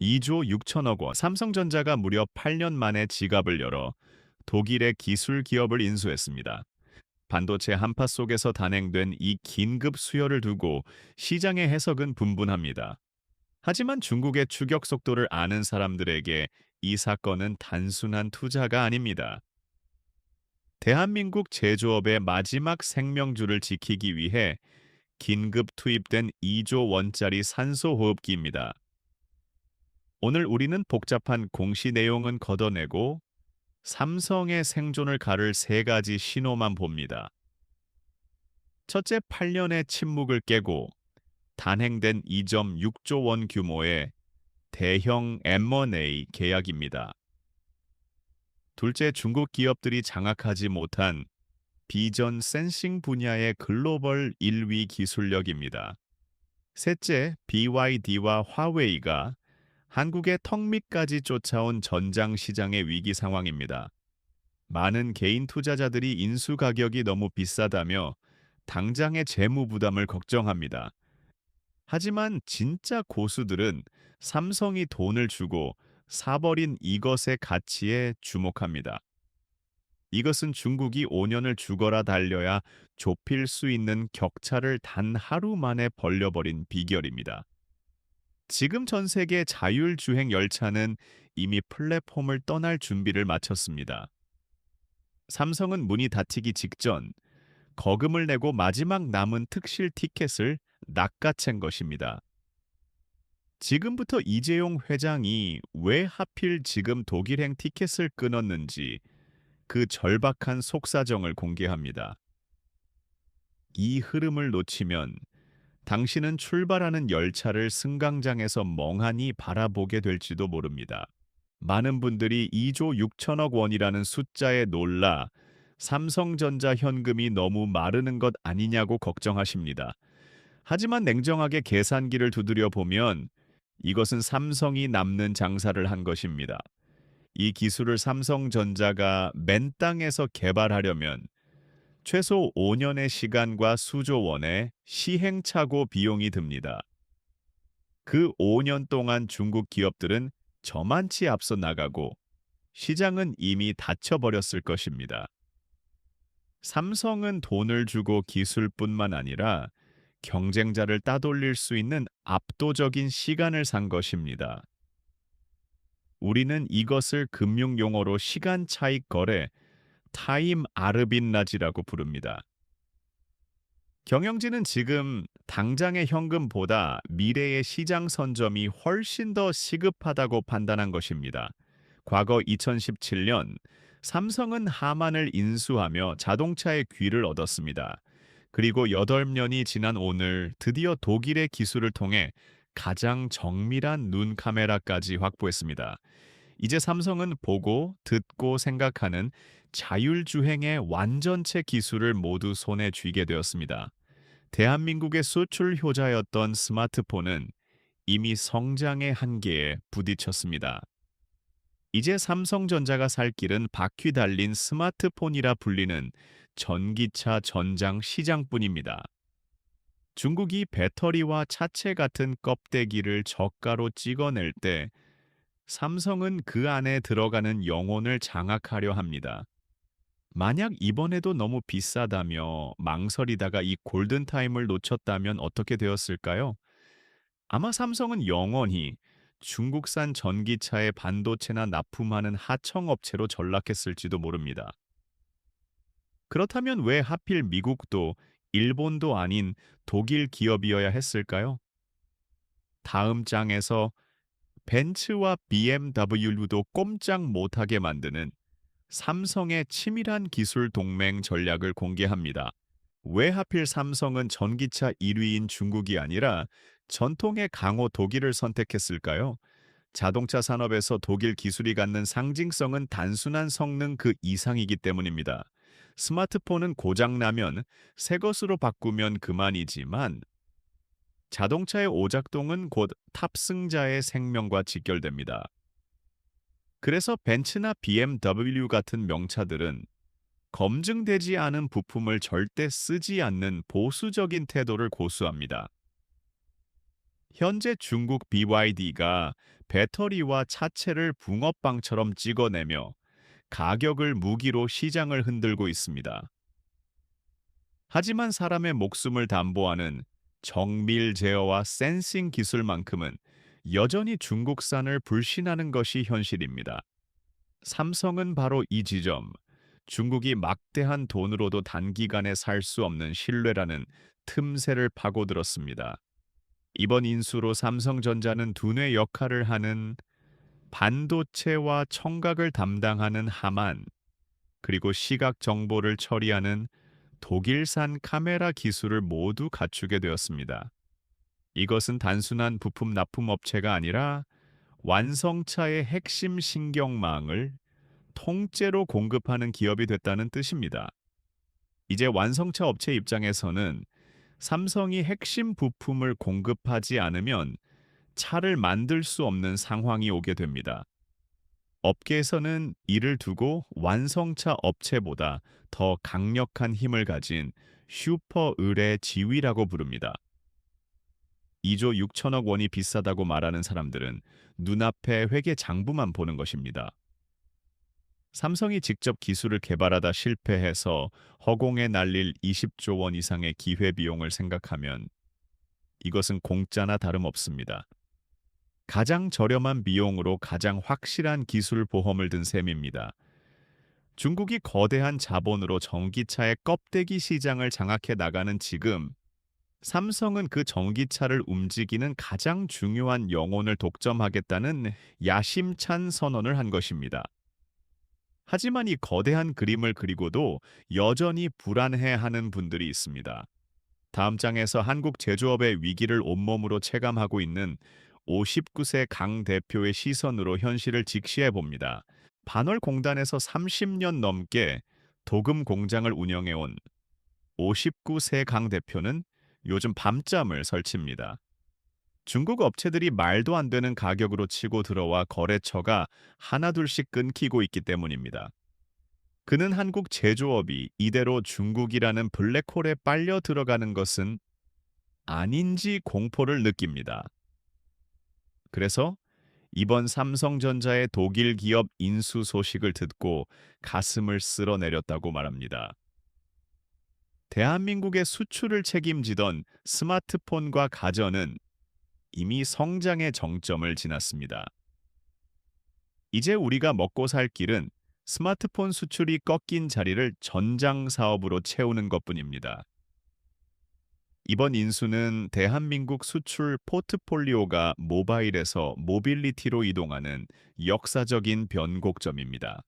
2조 6천억 원. 삼성전자가 무려 8년 만에 지갑을 열어 독일의 기술 기업을 인수했습니다. 반도체 한파 속에서 단행된 이 긴급 수요를 두고 시장의 해석은 분분합니다. 하지만 중국의 추격 속도를 아는 사람들에게 이 사건은 단순한 투자가 아닙니다. 대한민국 제조업의 마지막 생명줄을 지키기 위해 긴급 투입된 2조 원짜리 산소호흡기입니다. 오늘 우리는 복잡한 공시 내용은 걷어내고 삼성의 생존을 가를 세 가지 신호만 봅니다. 첫째, 8년의 침묵을 깨고 단행된 2.6조 원 규모의 대형 M&A 계약입니다. 둘째, 중국 기업들이 장악하지 못한 비전 센싱 분야의 글로벌 1위 기술력입니다. 셋째, BYD와 화웨이가 한국의 턱 밑까지 쫓아온 전장 시장의 위기 상황입니다. 많은 개인 투자자들이 인수 가격이 너무 비싸다며 당장의 재무 부담을 걱정합니다. 하지만 진짜 고수들은 삼성이 돈을 주고 사버린 이것의 가치에 주목합니다. 이것은 중국이 5년을 죽어라 달려야 좁힐 수 있는 격차를 단 하루 만에 벌려버린 비결입니다. 지금 전 세계 자율주행 열차는 이미 플랫폼을 떠날 준비를 마쳤습니다. 삼성은 문이 닫히기 직전 거금을 내고 마지막 남은 특실 티켓을 낚아챈 것입니다. 지금부터 이재용 회장이 왜 하필 지금 독일행 티켓을 끊었는지 그 절박한 속사정을 공개합니다. 이 흐름을 놓치면 당신은 출발하는 열차를 승강장에서 멍하니 바라보게 될지도 모릅니다. 많은 분들이 2조 6천억 원이라는 숫자에 놀라 삼성전자 현금이 너무 마르는 것 아니냐고 걱정하십니다. 하지만 냉정하게 계산기를 두드려 보면 이것은 삼성이 남는 장사를 한 것입니다. 이 기술을 삼성전자가 맨 땅에서 개발하려면 최소 5년의 시간과 수조 원의 시행착오 비용이 듭니다. 그 5년 동안 중국 기업들은 저만치 앞서 나가고 시장은 이미 닫혀버렸을 것입니다. 삼성은 돈을 주고 기술뿐만 아니라 경쟁자를 따돌릴 수 있는 압도적인 시간을 산 것입니다. 우리는 이것을 금융 용어로 시간 차익 거래, 타임 아르비나지라고 부릅니다. 경영진은 지금 당장의 현금보다 미래의 시장 선점이 훨씬 더 시급하다고 판단한 것입니다. 과거 2017년 삼성은 하만을 인수하며 자동차의 귀를 얻었습니다. 그리고 8년이 지난 오늘 드디어 독일의 기술을 통해 가장 정밀한 눈 카메라까지 확보했습니다. 이제 삼성은 보고 듣고 생각하는 자율주행의 완전체 기술을 모두 손에 쥐게 되었습니다. 대한민국의 수출 효자였던 스마트폰은 이미 성장의 한계에 부딪혔습니다. 이제 삼성전자가 살 길은 바퀴 달린 스마트폰이라 불리는 전기차 전장 시장뿐입니다. 중국이 배터리와 차체 같은 껍데기를 저가로 찍어낼 때 삼성은 그 안에 들어가는 영혼을 장악하려 합니다. 만약 이번에도 너무 비싸다며 망설이다가 이 골든타임을 놓쳤다면 어떻게 되었을까요? 아마 삼성은 영원히 중국산 전기차의 반도체나 납품하는 하청업체로 전락했을지도 모릅니다. 그렇다면 왜 하필 미국도 일본도 아닌 독일 기업이어야 했을까요? 다음 장에서 벤츠와 BMW도 꼼짝 못하게 만드는 삼성의 치밀한 기술 동맹 전략을 공개합니다. 왜 하필 삼성은 전기차 1위인 중국이 아니라 전통의 강호 독일을 선택했을까요? 자동차 산업에서 독일 기술이 갖는 상징성은 단순한 성능 그 이상이기 때문입니다. 스마트폰은 고장나면 새 것으로 바꾸면 그만이지만 자동차의 오작동은 곧 탑승자의 생명과 직결됩니다. 그래서 벤츠나 BMW 같은 명차들은 검증되지 않은 부품을 절대 쓰지 않는 보수적인 태도를 고수합니다. 현재 중국 BYD가 배터리와 차체를 붕어빵처럼 찍어내며 가격을 무기로 시장을 흔들고 있습니다. 하지만 사람의 목숨을 담보하는 정밀 제어와 센싱 기술만큼은 여전히 중국산을 불신하는 것이 현실입니다. 삼성은 바로 이 지점, 중국이 막대한 돈으로도 단기간에 살 수 없는 신뢰라는 틈새를 파고들었습니다. 이번 인수로 삼성전자는 두뇌 역할을 하는 반도체와 청각을 담당하는 하만, 그리고 시각 정보를 처리하는 독일산 카메라 기술을 모두 갖추게 되었습니다. 이것은 단순한 부품 납품 업체가 아니라 완성차의 핵심 신경망을 통째로 공급하는 기업이 됐다는 뜻입니다. 이제 완성차 업체 입장에서는 삼성이 핵심 부품을 공급하지 않으면 차를 만들 수 없는 상황이 오게 됩니다. 업계에서는 이를 두고 완성차 업체보다 더 강력한 힘을 가진 슈퍼 의뢰 지위라고 부릅니다. 2조 6천억 원이 비싸다고 말하는 사람들은 눈앞에 회계 장부만 보는 것입니다. 삼성이 직접 기술을 개발하다 실패해서 허공에 날릴 20조 원 이상의 기회비용을 생각하면 이것은 공짜나 다름없습니다. 가장 저렴한 비용으로 가장 확실한 기술 보험을 든 셈입니다. 중국이 거대한 자본으로 전기차의 껍데기 시장을 장악해 나가는 지금, 삼성은 그 전기차를 움직이는 가장 중요한 영혼을 독점하겠다는 야심찬 선언을 한 것입니다. 하지만 이 거대한 그림을 그리고도 여전히 불안해하는 분들이 있습니다. 다음 장에서 한국 제조업의 위기를 온몸으로 체감하고 있는 59세 강 대표의 시선으로 현실을 직시해 봅니다. 반월공단에서 30년 넘게 도금 공장을 운영해온 59세 강 대표는 요즘 밤잠을 설칩니다. 중국 업체들이 말도 안 되는 가격으로 치고 들어와 거래처가 하나둘씩 끊기고 있기 때문입니다. 그는 한국 제조업이 이대로 중국이라는 블랙홀에 빨려 들어가는 것은 아닌지 공포를 느낍니다. 그래서 이번 삼성전자의 독일 기업 인수 소식을 듣고 가슴을 쓸어내렸다고 말합니다. 대한민국의 수출을 책임지던 스마트폰과 가전은 이미 성장의 정점을 지났습니다. 이제 우리가 먹고 살 길은 스마트폰 수출이 꺾인 자리를 전장 사업으로 채우는 것뿐입니다. 이번 인수는 대한민국 수출 포트폴리오가 모바일에서 모빌리티로 이동하는 역사적인 변곡점입니다.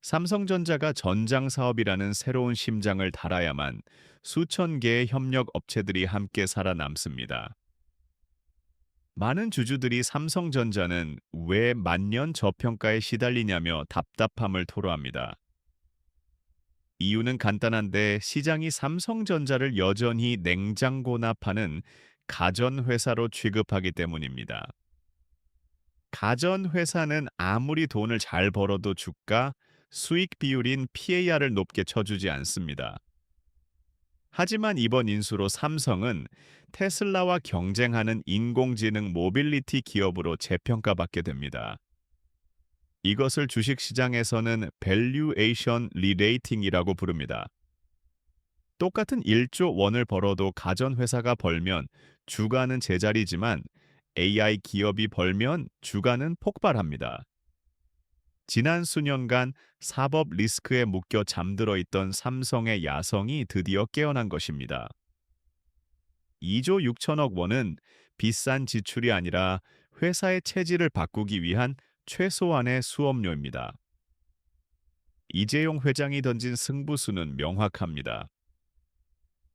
삼성전자가 전장 사업이라는 새로운 심장을 달아야만 수천 개의 협력 업체들이 함께 살아남습니다. 많은 주주들이 삼성전자는 왜 만년 저평가에 시달리냐며 답답함을 토로합니다. 이유는 간단한데 시장이 삼성전자를 여전히 냉장고나 파는 가전회사로 취급하기 때문입니다. 가전회사는 아무리 돈을 잘 벌어도 주가, 수익 비율인 PAR을 높게 쳐주지 않습니다. 하지만 이번 인수로 삼성은 테슬라와 경쟁하는 인공지능 모빌리티 기업으로 재평가받게 됩니다. 이것을 주식시장에서는 밸류에이션 리레이팅이라고 부릅니다. 똑같은 1조 원을 벌어도 가전회사가 벌면 주가는 제자리지만 AI 기업이 벌면 주가는 폭발합니다. 지난 수년간 사법 리스크에 묶여 잠들어 있던 삼성의 야성이 드디어 깨어난 것입니다. 2조 6천억 원은 비싼 지출이 아니라 회사의 체질을 바꾸기 위한 최소한의 수업료입니다. 이재용 회장이 던진 승부수는 명확합니다.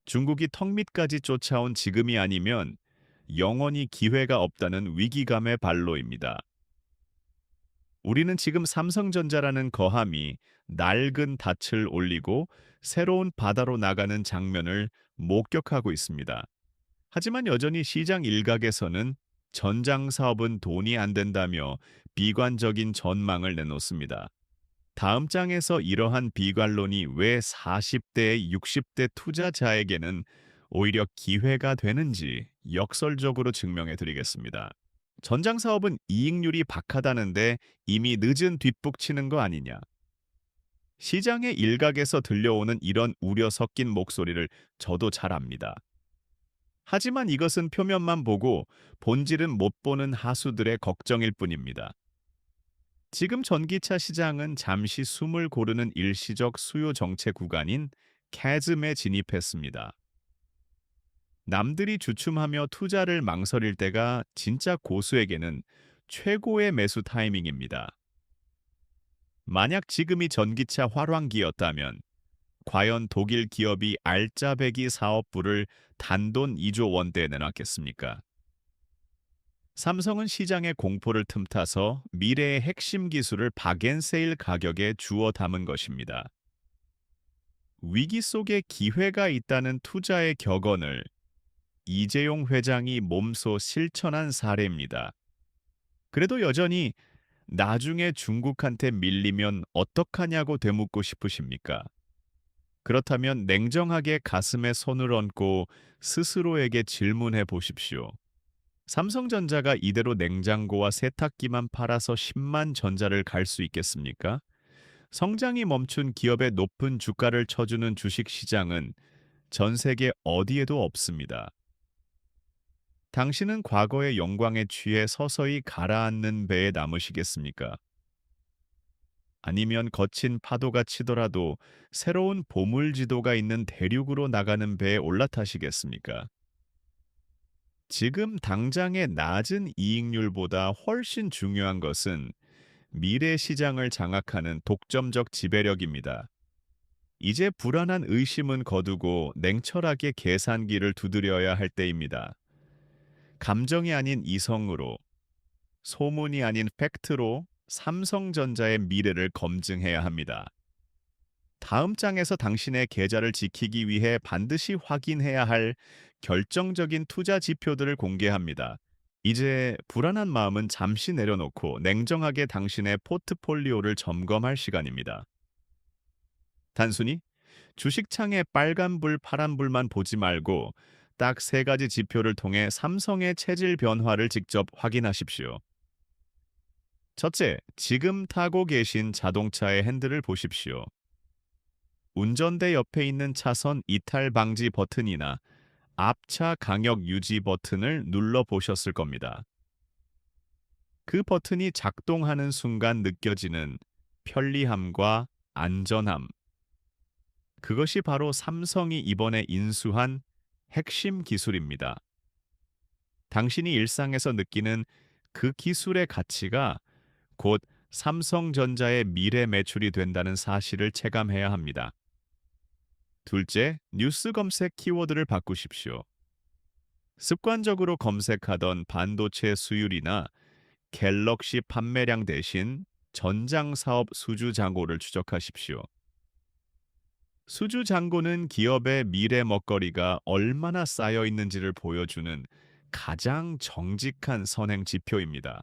중국이 턱 밑까지 쫓아온 지금이 아니면 영원히 기회가 없다는 위기감의 발로입니다. 우리는 지금 삼성전자라는 거함이 낡은 닻을 올리고 새로운 바다로 나가는 장면을 목격하고 있습니다. 하지만 여전히 시장 일각에서는 전장 사업은 돈이 안 된다며 비관적인 전망을 내놓습니다. 다음 장에서 이러한 비관론이 왜 40대, 60대 투자자에게는 오히려 기회가 되는지 역설적으로 증명해 드리겠습니다. 전장 사업은 이익률이 박하다는데 이미 늦은 뒷북치는 거 아니냐. 시장의 일각에서 들려오는 이런 우려 섞인 목소리를 저도 잘 압니다. 하지만 이것은 표면만 보고 본질은 못 보는 하수들의 걱정일 뿐입니다. 지금 전기차 시장은 잠시 숨을 고르는 일시적 수요 정체 구간인 캐즘에 진입했습니다. 남들이 주춤하며 투자를 망설일 때가 진짜 고수에게는 최고의 매수 타이밍입니다. 만약 지금이 전기차 활황기였다면 과연 독일 기업이 알짜배기 사업부를 단돈 2조 원대에 내놨겠습니까? 삼성은 시장의 공포를 틈타서 미래의 핵심 기술을 박앤세일 가격에 주워 담은 것입니다. 위기 속에 기회가 있다는 투자의 격언을 이재용 회장이 몸소 실천한 사례입니다. 그래도 여전히 나중에 중국한테 밀리면 어떡하냐고 되묻고 싶으십니까? 그렇다면 냉정하게 가슴에 손을 얹고 스스로에게 질문해 보십시오. 삼성전자가 이대로 냉장고와 세탁기만 팔아서 10만 전자를 갈 수 있겠습니까? 성장이 멈춘 기업의 높은 주가를 쳐주는 주식 시장은 전 세계 어디에도 없습니다. 당신은 과거의 영광에 취해 서서히 가라앉는 배에 남으시겠습니까? 아니면 거친 파도가 치더라도 새로운 보물지도가 있는 대륙으로 나가는 배에 올라타시겠습니까? 지금 당장의 낮은 이익률보다 훨씬 중요한 것은 미래 시장을 장악하는 독점적 지배력입니다. 이제 불안한 의심은 거두고 냉철하게 계산기를 두드려야 할 때입니다. 감정이 아닌 이성으로, 소문이 아닌 팩트로 삼성전자의 미래를 검증해야 합니다. 다음 장에서 당신의 계좌를 지키기 위해 반드시 확인해야 할 결정적인 투자 지표들을 공개합니다. 이제 불안한 마음은 잠시 내려놓고 냉정하게 당신의 포트폴리오를 점검할 시간입니다. 단순히 주식창에 빨간불, 파란불만 보지 말고 딱 세 가지 지표를 통해 삼성의 체질 변화를 직접 확인하십시오. 첫째, 지금 타고 계신 자동차의 핸들을 보십시오. 운전대 옆에 있는 차선 이탈 방지 버튼이나 앞차 강력 유지 버튼을 눌러 보셨을 겁니다. 그 버튼이 작동하는 순간 느껴지는 편리함과 안전함. 그것이 바로 삼성이 이번에 인수한 핵심 기술입니다. 당신이 일상에서 느끼는 그 기술의 가치가 곧 삼성전자의 미래 매출이 된다는 사실을 체감해야 합니다. 둘째, 뉴스 검색 키워드를 바꾸십시오. 습관적으로 검색하던 반도체 수율이나 갤럭시 판매량 대신 전장 사업 수주 잔고를 추적하십시오. 수주 잔고는 기업의 미래 먹거리가 얼마나 쌓여 있는지를 보여주는 가장 정직한 선행 지표입니다.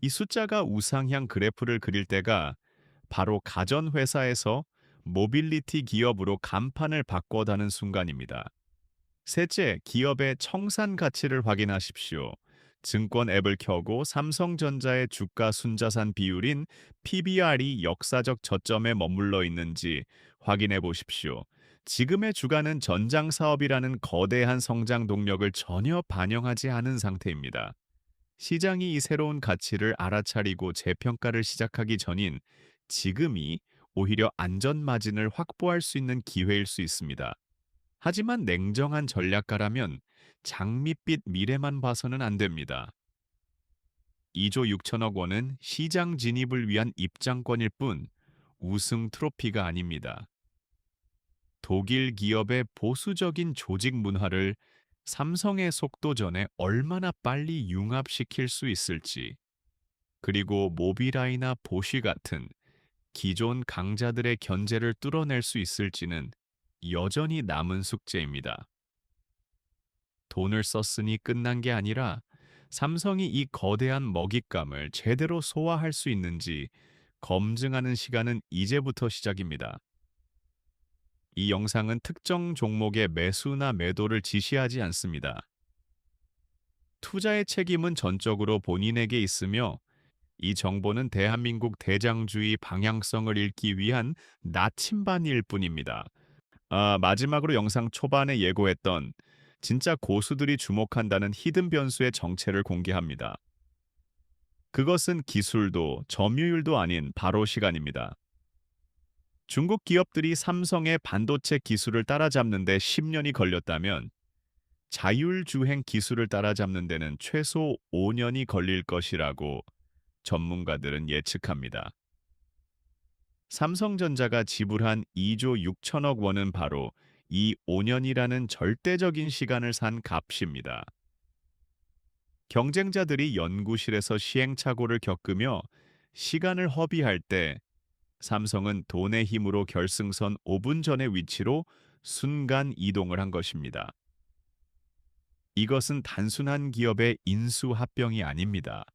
이 숫자가 우상향 그래프를 그릴 때가 바로 가전회사에서 모빌리티 기업으로 간판을 바꿔다는 순간입니다. 셋째, 기업의 청산 가치를 확인하십시오. 증권 앱을 켜고 삼성전자의 주가 순자산 비율인 PBR이 역사적 저점에 머물러 있는지 확인해 보십시오. 지금의 주가는 전장 사업이라는 거대한 성장 동력을 전혀 반영하지 않은 상태입니다. 시장이 이 새로운 가치를 알아차리고 재평가를 시작하기 전인 지금이 오히려 안전 마진을 확보할 수 있는 기회일 수 있습니다. 하지만 냉정한 전략가라면 장밋빛 미래만 봐서는 안 됩니다. 2조 6천억 원은 시장 진입을 위한 입장권일 뿐 우승 트로피가 아닙니다. 독일 기업의 보수적인 조직 문화를 삼성의 속도전에 얼마나 빨리 융합시킬 수 있을지, 그리고 모비라이나 보쉬 같은 기존 강자들의 견제를 뚫어낼 수 있을지는 여전히 남은 숙제입니다. 돈을 썼으니 끝난 게 아니라 삼성이 이 거대한 먹잇감을 제대로 소화할 수 있는지 검증하는 시간은 이제부터 시작입니다. 이 영상은 특정 종목의 매수나 매도를 지시하지 않습니다. 투자의 책임은 전적으로 본인에게 있으며 이 정보는 대한민국 대장주의 방향성을 읽기 위한 나침반일 뿐입니다. 마지막으로 영상 초반에 예고했던 진짜 고수들이 주목한다는 히든 변수의 정체를 공개합니다. 그것은 기술도 점유율도 아닌 바로 시간입니다. 중국 기업들이 삼성의 반도체 기술을 따라잡는 데 10년이 걸렸다면 자율주행 기술을 따라잡는 데는 최소 5년이 걸릴 것이라고 전문가들은 예측합니다. 삼성전자가 지불한 2조 6천억 원은 바로 이 5년이라는 절대적인 시간을 산 값입니다. 경쟁자들이 연구실에서 시행착오를 겪으며 시간을 허비할 때 삼성은 돈의 힘으로 결승선 5분 전의 위치로 순간 이동을 한 것입니다. 이것은 단순한 기업의 인수합병이 아닙니다.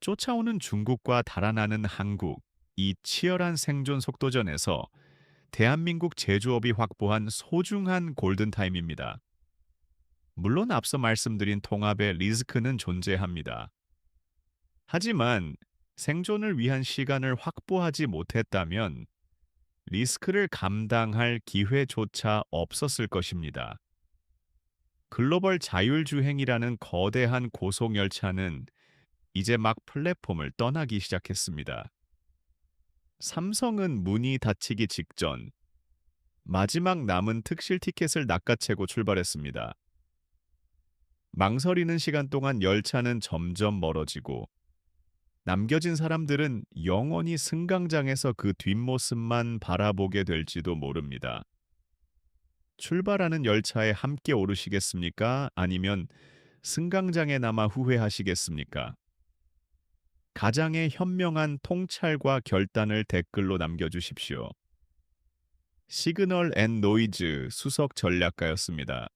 쫓아오는 중국과 달아나는 한국, 이 치열한 생존 속도전에서 대한민국 제조업이 확보한 소중한 골든타임입니다. 물론 앞서 말씀드린 통합의 리스크는 존재합니다. 하지만 생존을 위한 시간을 확보하지 못했다면 리스크를 감당할 기회조차 없었을 것입니다. 글로벌 자율주행이라는 거대한 고속열차는 이제 막 플랫폼을 떠나기 시작했습니다. 삼성은 문이 닫히기 직전 마지막 남은 특실 티켓을 낚아채고 출발했습니다. 망설이는 시간 동안 열차는 점점 멀어지고 남겨진 사람들은 영원히 승강장에서 그 뒷모습만 바라보게 될지도 모릅니다. 출발하는 열차에 함께 오르시겠습니까? 아니면 승강장에 남아 후회하시겠습니까? 가장의 현명한 통찰과 결단을 댓글로 남겨주십시오. 시그널 앤 노이즈 수석 전략가였습니다.